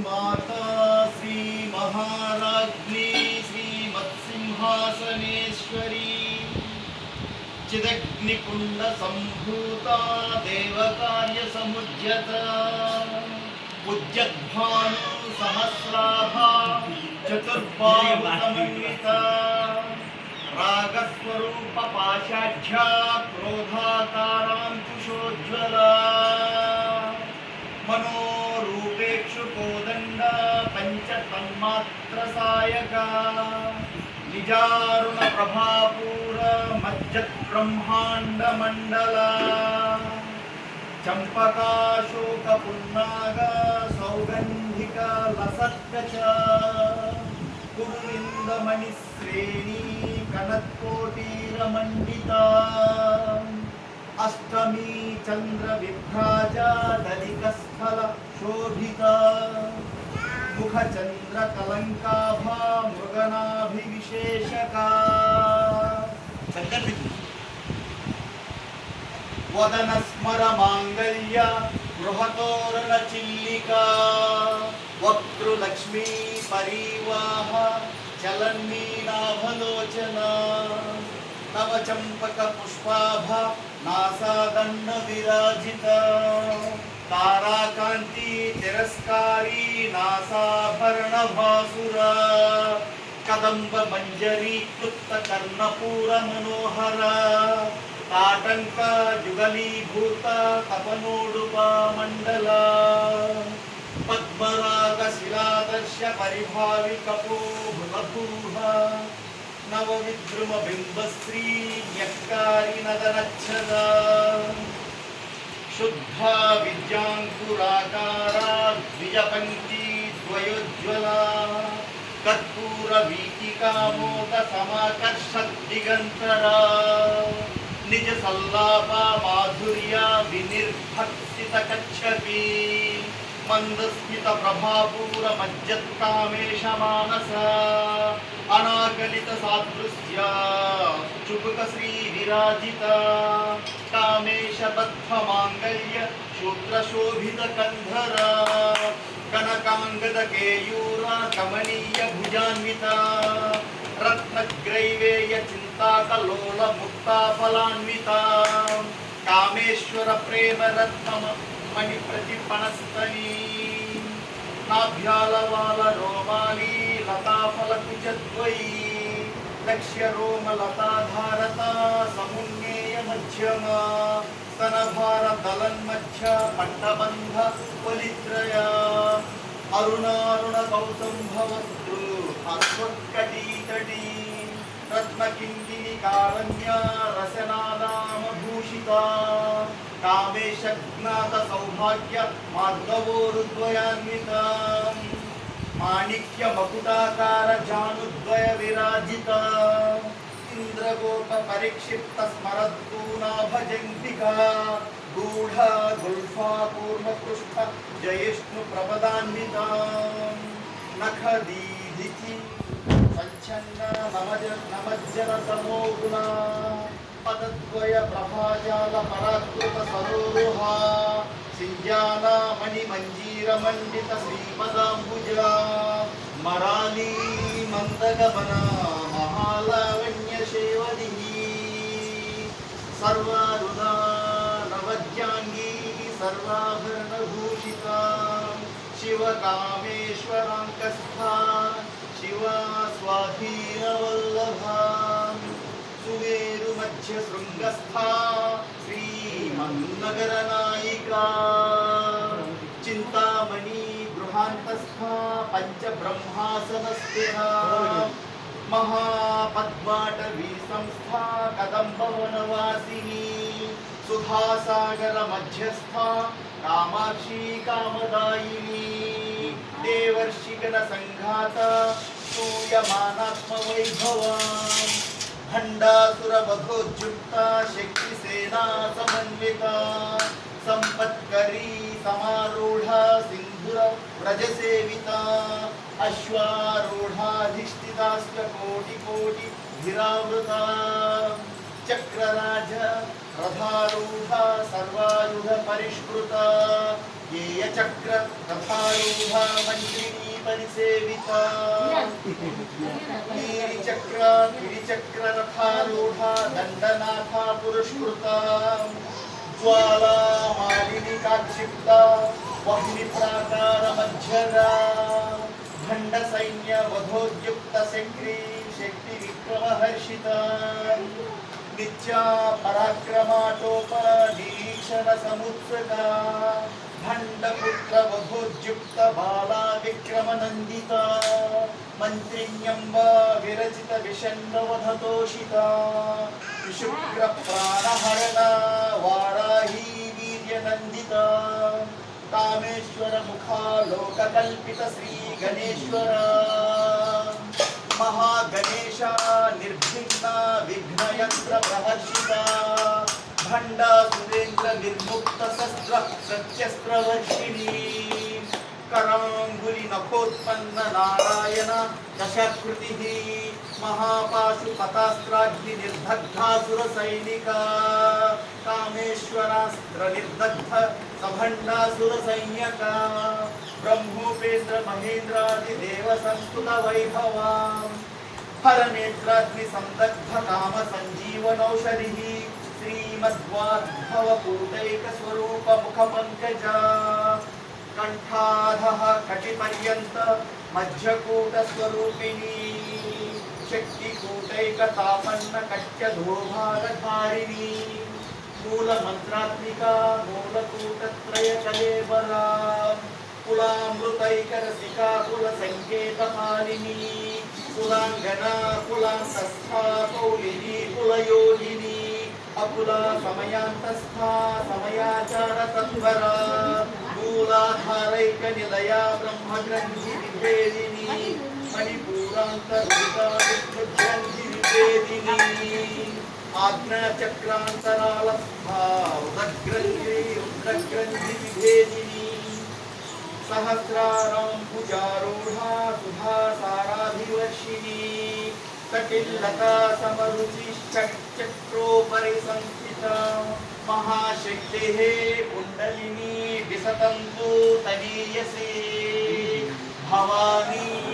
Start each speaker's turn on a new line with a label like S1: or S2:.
S1: माता श्री महाराज्ञी श्रीमत्सिंहासनेश्वरी चिदग्निकुंड संभूता देवकार्य समुद्यता उद्यद्भानु सहस्राभा चतुर्बाहुसमन्विता रागस्वरूप पाशाढ्या क्रोधाकारांकुशोज्ज्वला मनोरूपेक्षु कोदंड पंचतन्मात्र सायका निजारुण प्रभापूर मज्जत् ब्रह्मांड मंडला चंपकाशोक पुन्नाग सौगंधिक लसत्कच कुरुविंदमणिश्रेणी कनत्कोटीरमण्डिता अष्टमी चंद्र विभ्राजा दलिकस्थल शोभिता मुख चंद्र कलंकाभा मृगनाभिविशेषका वदन स्मर मांगल्य गृहतोरण चिल्लिका वक्तृलक्ष्मी परिवाह चलन्मीनाभलोचना नव चंपक पुष्पाभ नासादन्न विराजिता ताराकांति तिरस्कारी नासाभरण भासुरा कदंब मंजरी क्लुप्त कर्णपूर मनोहर ताटंक जुगलीभूत तपनोडुपा मंडला पद्मराग शिलादर्श परिभावि कपो भुलभूः नव विद्रुम बिंबश्री न्यक्कारी नदनच्छदा शुद्ध विद्यांकुराकारा द्विजपंक्ति द्वयोज्ज्वला कर्पूर वीतिका मोद समाकर्षत् दिगंतरा निज सल्लापा माधुर्या विनिर्भक्सित कच्छपी मंदस्मित प्रभापूर मज्जत्कामेश मानस अनाकलित सादृश्य चुबुक श्री विराजिता कामेश बद्ध मांगल्य शूद्र शोभित कंधर कनकांगद केयूरा कमनीय भुजान्विता रत्नग्रैवेय चिंताकलोल मुक्ता फलान्विता कामेश्वर प्रेम रत्नम मणि प्रतिपणस्तनी नाभ्यालवाल रोमाली लता फलकुचद्वयी लक्ष्य रोम लता धारता समुन्नेय मध्यमा स्तनभार दलन्मध्य पट्टबंध वलित्रया अरुणारुण कौसंभवस्तु अस्वत्कटीतटी रत्नकिंकिनी कारण्या रसनादाम भूषिता कामेशज्ञात सौभाग्य मार्गवोरुद्वयान्विता माणिक्य मकुटाकार जानुद्वय विराजिता इंद्रगोप परिक्षिप्त स्मरद्गुणा भजन्तिका गूढ़ गुल्फा कूर्मपृष्ठ जयिष्णु प्रपदान्विता नखदीधिति संचन्न नमज्जन तमोगुणा पदद्वय प्रभाजाल पराकृत सरोरुहा सिंजाना मणिमंजीर मंडित श्रीपदांबुजा मराली मंदगमना महालावण्य शेवदिनी सर्वारुधा नवज्ञांगी सर्वाभरण भूषिता शिवकामेश्वरांकस्था शिवा स्वाधीनवल्लभा सुमेरु मध्य शृंगस्था श्रीमन्नगर नायिका चिंतामणि गृहांतस्था पंच ब्रह्मासनस्थिता महापद्माटवी संस्था कदंबवनवासिनी सुधासागर मध्यस्था कामाक्षी कामदायिनी देवर्षिगण संघात सूयमानात्म वैभवा भंडासुर वधोज्जुक्ता शक्ति सेना समन्विता संपत्करी समारूढ़ा सिंधुर व्रज सेविता अश्वारूढ़ाधिष्ठिताश्च कोटि कोटि धीरावृता चक्रराज रथारूढ़ा सर्वायुध परिष्कृता चक्र रथारूढ़ मंत्रिणी परिसेविता गिरिचक्र रथारूढ़ दंडनाथा पुरस्कृता ज्वाला मालिनी काक्षिप्ता वह्नि प्राकार मध्यरा भंड सैन्य वधोद्युक्त शक्ति विक्रम हर्षिता नित्या पराक्रमाटोपर निरीक्षण समुत्सुका भंडपुत्र वधोद्युक्त बाला विक्रम नंदिता मंत्रिण्यंब विरचित विषण्णवधतोषिता शुक्र प्राणहरणा वाराही वीर्य नंदिता कामेश्वर मुखालोककल्पित श्री गणेश्वर महागणेशा निर्भिन्ना विघ्नयंत्र प्रहर्षिता भंडा सुरेंद्र निर्मुक्त शस्त्र प्रत्यस्त्र वर्षिणी करांगुली नखोत्पन्न नारायण दशाकृतिः महापाशुपतास्त्राग्नि निर्दग्धासुर सैनिका कामेश्वरास्त्र निर्दग्ध सभंडासुर सैन्यका ब्रह्मोपेन्द्र महेन्द्रादि देव संस्तुत वैभवा हर नेत्राग्नि संदग्ध काम संजीवनौषधिः श्रीमद्वाद्भव पूतैक स्वरूप मुख पंकजा कंठाधः कटिपर्यंत मध्यकूट स्वरूपिणी शक्तिकूटैक तापन्न कट्य धोभागधारिणी मूल मंत्रात्मिका मूलकूटत्रय कलेबरा कुलामृतैक रसिका कुल संकेत मालिनी कुलांगना कुलांतस्था कौलिनी कुलयोगिनी अकुला समयांतस्था समयाचार तत्परा मूलाधारैक निलया ब्रह्मग्रंथि विभेदिनी मणिपूरांतर्गता विष्णुग्रंथि विभेदिनी आज्ञाचक्रांतरालस्था रुद्रग्रंथि विभेदिनी सहस्रारां भुजारूढ़ा सुधा साराभिवर्षिणी कटिलता समरुचि चक्रोपरि संस्थिता महाशक्तेः कुंडलिनी विसतन्तु तनीयसे भवानी